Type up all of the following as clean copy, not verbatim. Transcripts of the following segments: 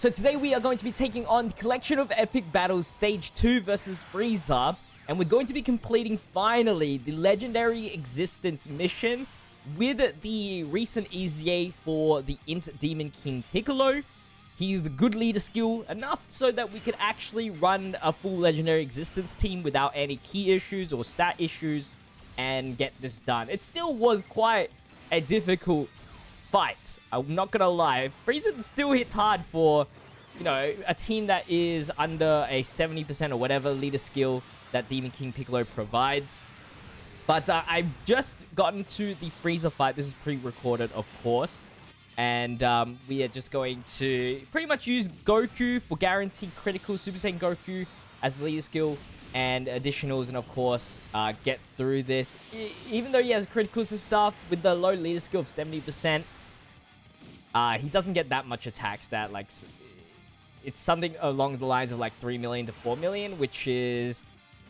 So today we are going to be taking on the Collection of Epic Battles Stage 2 versus Frieza. And we're going to be completing, finally, the Legendary Existence mission with the recent EZA for the Int Demon King Piccolo. He's a good leader skill, enough so that we could actually run a full Legendary Existence team without any key issues or stat issues and get this done. It still was quite a difficult fight, I'm not gonna lie. Frieza still hits hard for, you know, a team that is under a 70% or whatever leader skill that Demon King Piccolo provides. But I've just gotten to the Frieza fight. This is pre-recorded, of course. And we are just going to pretty much use Goku for guaranteed critical, Super Saiyan Goku as the leader skill, and additionals, and of course, get through this. Even though he has criticals and stuff, with the low leader skill of 70%, he doesn't get that much attack stat. Like, it's something along the lines of like 3 million to 4 million, which is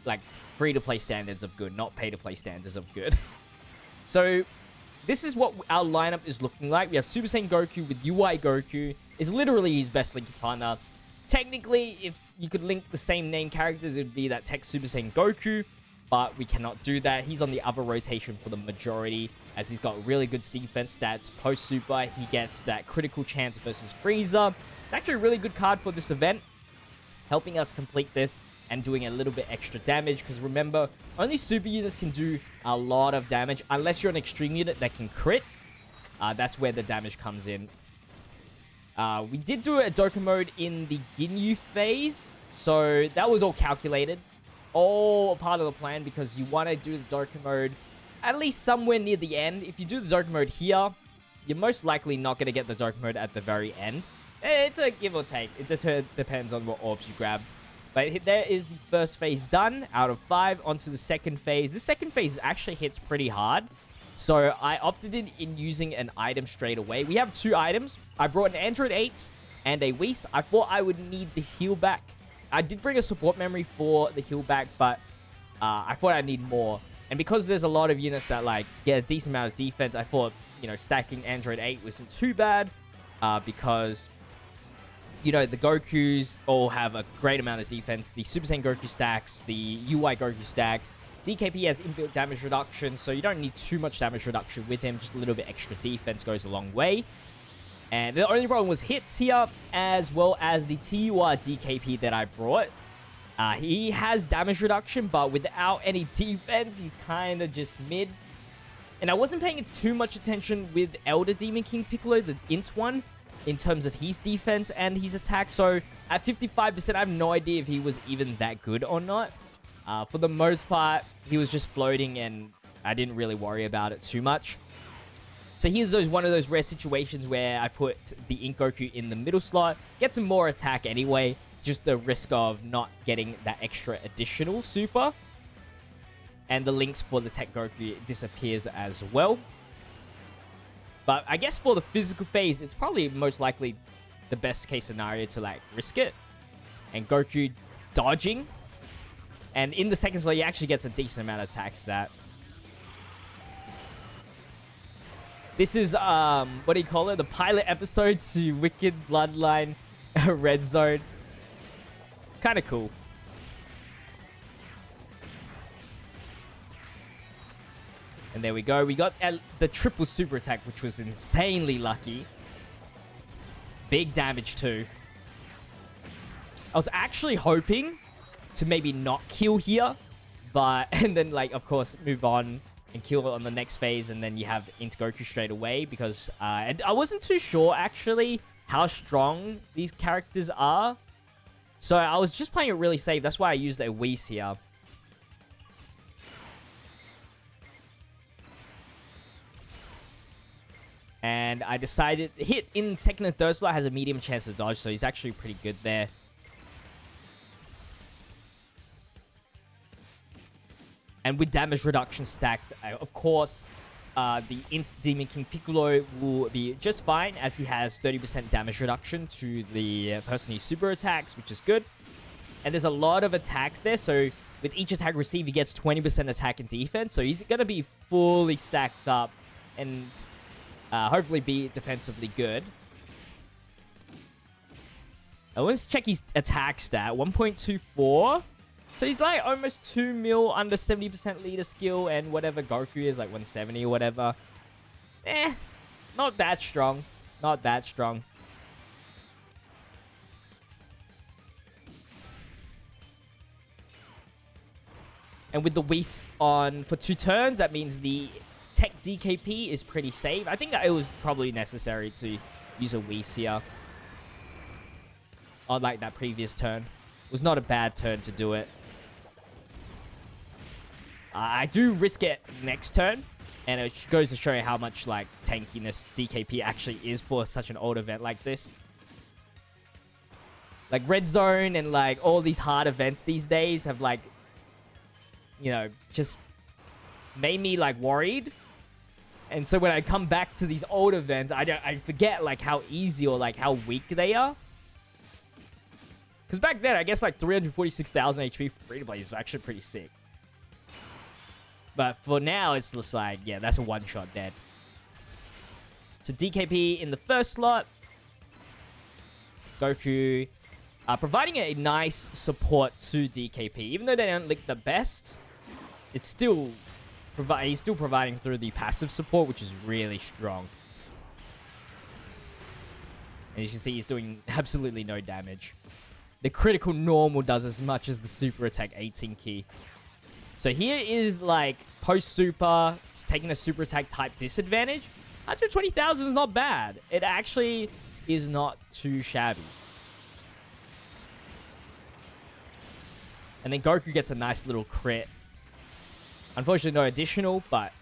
like free-to-play standards of good, not pay-to-play standards of good. So this is what our lineup is looking like. We have Super Saiyan Goku with UI Goku. It's literally his best link partner. Technically, if you could link the same name characters, it would be that Tech Super Saiyan Goku, but we cannot do that. He's on the other rotation for the majority, as he's got really good defense stats. Post-Super, he gets that critical chance versus Frieza. It's actually a really good card for this event, helping us complete this and doing a little bit extra damage, because remember, only super units can do a lot of damage, unless you're an extreme unit that can crit. That's where the damage comes in. We did do a Dokkan mode in the Ginyu phase, so that was all calculated. All part of the plan, because you want to do the Dokkan mode at least somewhere near the end. If you do the Dokkan mode here, you're most likely not going to get the Dokkan mode at the very end. It's a give or take. It just depends on what orbs you grab. But there is the first phase done out of 5. Onto the second phase. The second phase actually hits pretty hard, so I opted in using an item straight away. We have 2 items. I brought an Android 8 and a Whis. I thought I would need the heal back. I did bring a support memory for the heal back, but I thought I'd need more. And because there's a lot of units that like get a decent amount of defense, I thought, you know, stacking Android 8 wasn't too bad, because, you know, the Gokus all have a great amount of defense. The Super Saiyan Goku stacks, the UI Goku stacks. DKP has inbuilt damage reduction, so you don't need too much damage reduction with him. Just a little bit extra defense goes a long way. And the only problem was hits here, as well as the TUR DKP that I brought. He has damage reduction, but without any defense, he's kind of just mid. And I wasn't paying too much attention with Elder Demon King Piccolo, the Int one, in terms of his defense and his attack. So at 55%, I have no idea if he was even that good or not. For the most part, he was just floating, and I didn't really worry about it too much. So here's one of those rare situations where I put the Int Goku in the middle slot, get some more attack anyway, just the risk of not getting that extra additional super. And the links for the Tech Goku disappears as well. But I guess for the physical phase, it's probably most likely the best case scenario to like risk it. And Goku dodging. And in the second slot, he actually gets a decent amount of attack stat. This is, what do you call it? The pilot episode to Wicked Bloodline Red Zone. Kind of cool. And there we go. We got the triple super attack, which was insanely lucky. Big damage too. I was actually hoping to maybe not kill here, but and then like of course move on and kill on the next phase, and then you have Int Goku straight away, because and I wasn't too sure actually how strong these characters are. So I was just playing it really safe. That's why I used a Whis here. And I decided hit in second and third slot has a medium chance to dodge, so he's actually pretty good there. And with damage reduction stacked, of course, the Int Demon King Piccolo will be just fine, as he has 30% damage reduction to the person he super attacks, which is good. And there's a lot of attacks there, so with each attack received, he gets 20% attack and defense. So he's going to be fully stacked up and hopefully be defensively good. Let's check his attack stat. 1.24. So he's like almost 2 mil under 70% leader skill, and whatever Goku is like 170 or whatever. Not that strong. Not that strong. And with the Whis on for 2 turns, that means the tech DKP is pretty safe. I think that it was probably necessary to use a Whis here. Unlike that previous turn. It was not a bad turn to do it. I do risk it next turn. And it goes to show you how much, like, tankiness DKP actually is for such an old event like this. Like, Red Zone and, like, all these hard events these days have, like, you know, just made me, like, worried. And so when I come back to these old events, I forget, like, how easy or, like, how weak they are. Because back then, I guess, like, 346,000 HP for free-to-play is actually pretty sick. But for now, it's just like, yeah, that's a one-shot dead. So DKP in the first slot. Goku providing a nice support to DKP. Even though they don't look the best, it's still he's still providing through the passive support, which is really strong. And you can see he's doing absolutely no damage. The critical normal does as much as the super attack 18 key. So here is like post-super, taking a super attack type disadvantage. 120,000 is not bad. It actually is not too shabby. And then Goku gets a nice little crit. Unfortunately, no additional, but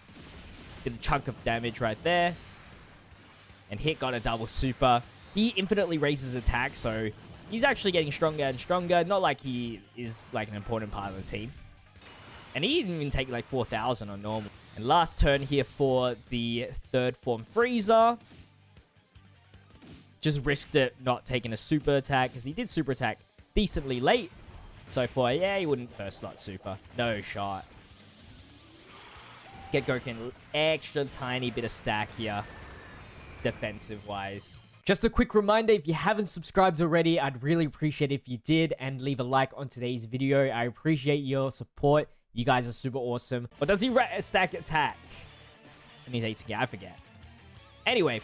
did a chunk of damage right there. And Hit got a double super. He infinitely raises attack, so he's actually getting stronger and stronger. Not like he is like an important part of the team. And he didn't even take like 4,000 on normal. And last turn here for the third form Frieza. Just risked it not taking a super attack, because he did super attack decently late. So for, yeah, he wouldn't first slot super. No shot. Get Goku an extra tiny bit of stack here, defensive-wise. Just a quick reminder, if you haven't subscribed already, I'd really appreciate it if you did, and leave a like on today's video. I appreciate your support. You guys are super awesome. Or does he stack attack? And he's 18, I forget. Anyway,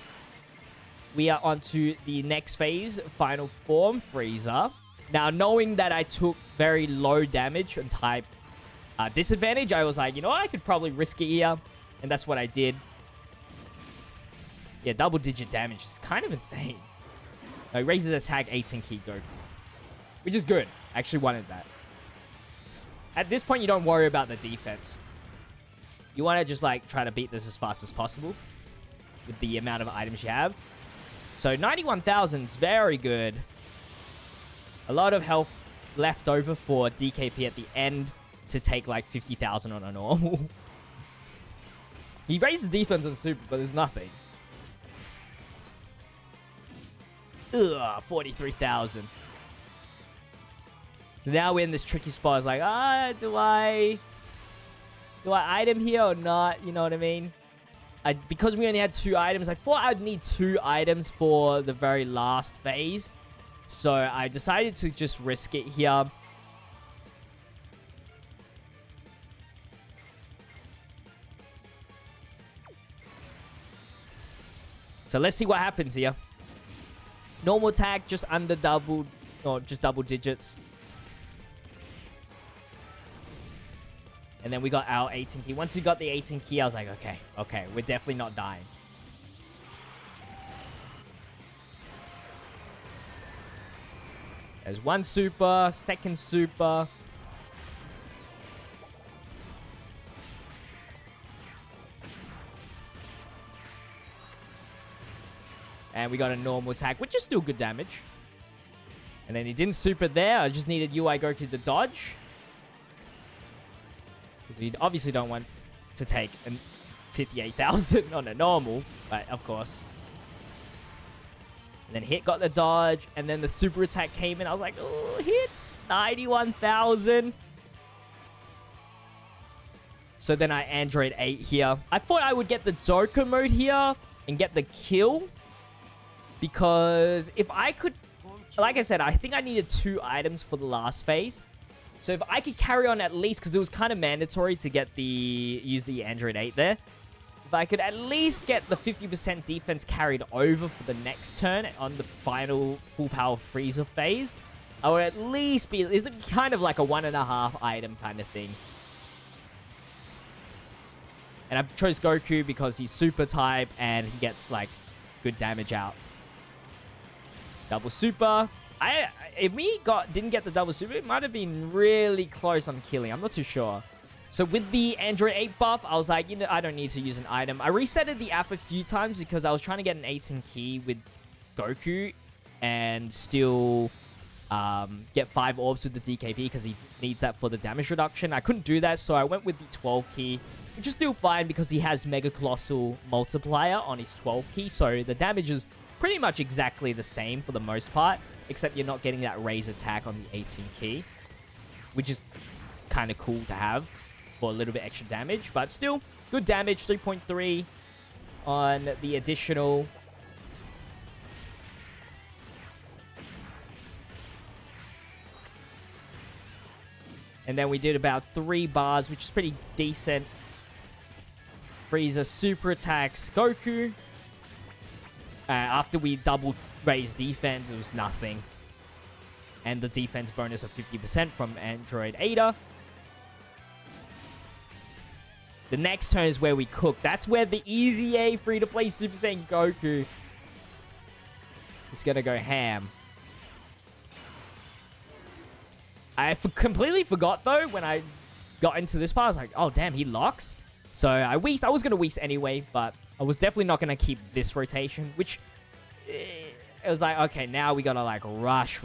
we are on to the next phase, final form Frieza. Now, knowing that I took very low damage and type disadvantage, I was like, you know what? I could probably risk it here. And that's what I did. Yeah, double-digit damage is kind of insane. He raises attack 18 key Goku, which is good. I actually wanted that. At this point, you don't worry about the defense. You want to just, like, try to beat this as fast as possible with the amount of items you have. So, 91,000 is very good. A lot of health left over for DKP at the end to take, like, 50,000 on a normal. He raises defense on super, but there's nothing. Ugh, 43,000. So now we're in this tricky spot. It's like, do I item here or not? You know what I mean? Because we only had 2 items, I thought I'd need 2 items for the very last phase. So I decided to just risk it here. So let's see what happens here. Normal attack, just under double, or just double digits. And then we got our 18 key. Once we got the 18 key, I was like, okay, we're definitely not dying. There's one super, second super. And we got a normal attack, which is still good damage. And then he didn't super there. I just needed UI Goku to dodge. Because we obviously don't want to take 58,000 on a normal. But, of course. And then Hit got the dodge. And then the super attack came in. I was like, oh, Hit! 91,000. So then I Android 8 here. I thought I would get the Dokkan mode here and get the kill. Because if I could like I said, I think I needed 2 items for the last phase. So if I could carry on at least, because it was kind of mandatory to get use the Android 8 there. If I could at least get the 50% defense carried over for the next turn on the final full power Frieza phase, I would at least be... Is it kind of like a 1.5 item kind of thing? And I chose Goku because he's super type and he gets like good damage out. Double super. If we didn't get the double super, it might have been really close on killing. I'm not too sure. So with the Android 8 buff, I was like, you know, I don't need to use an item. I resetted the app a few times because I was trying to get an 18 key with Goku and still get 5 orbs with the DKP because he needs that for the damage reduction. I couldn't do that, so I went with the 12 key, which is still fine because he has Mega Colossal Multiplier on his 12 key, so the damage is pretty much exactly the same for the most part, except you're not getting that raise attack on the 18 key, which is kind of cool to have for a little bit extra damage, but still good damage. 3.3 on the additional. And then we did about 3 bars, which is pretty decent. Frieza super attacks Goku. After we double raised defense, it was nothing. And the defense bonus of 50% from Android 8. The next turn is where we cook. That's where the easy A free-to-play Super Saiyan Goku is going to go ham. I completely forgot, though, when I got into this part. I was like, oh, damn, he locks. So I was going to Whis anyway, but I was definitely not going to keep this rotation, which it was like, okay, now we got to, like, rush.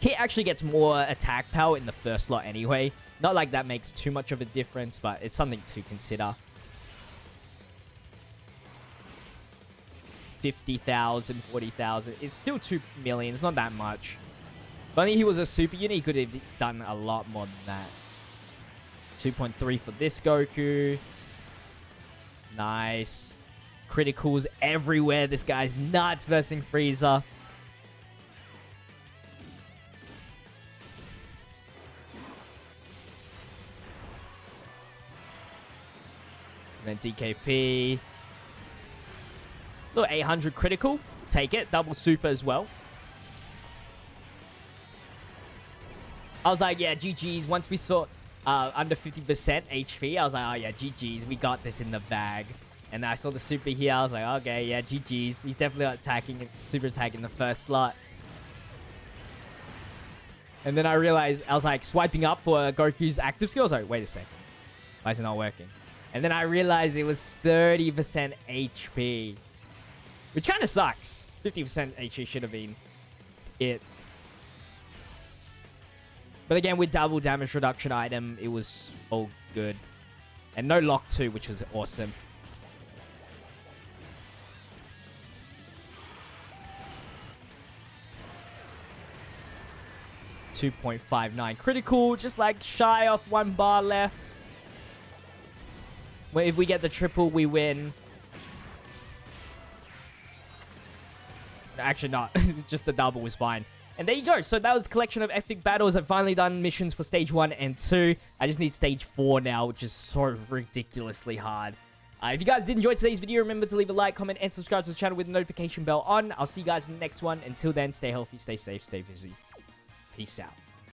He actually gets more attack power in the first slot anyway. Not like that makes too much of a difference, but it's something to consider. 50,000, 40,000. It's still 2 million. It's not that much. If only he was a super unit, he could have done a lot more than that. 2.3 for this Goku. Nice. Criticals everywhere. This guy's nuts versus Frieza. And then DKP. Little 800 critical. Take it. Double super as well. I was like, yeah, GG's. Once we saw under 50% HP, I was like, oh yeah, GG's. We got this in the bag. And I saw the super here. I was like, okay, yeah, GG's. He's definitely attacking, super attacking the first slot. And then I realized, I was like swiping up for Goku's active skill. I was like, wait a second. Why is it not working? And then I realized it was 30% HP. Which kind of sucks. 50% HP should have been it. But again, with double damage reduction item, it was all good. And no lock too, which was awesome. .59 critical, just like shy off 1 bar left. Well, if we get the triple, we win. Actually not, just the double was fine. And there you go. So that was a collection of epic battles. I've finally done missions for stage 1 and 2. I just need stage 4 now, which is so ridiculously hard. If you guys did enjoy today's video, remember to leave a like, comment, and subscribe to the channel with the notification bell on. I'll see you guys in the next one. Until then, stay healthy, stay safe, stay busy. Peace out.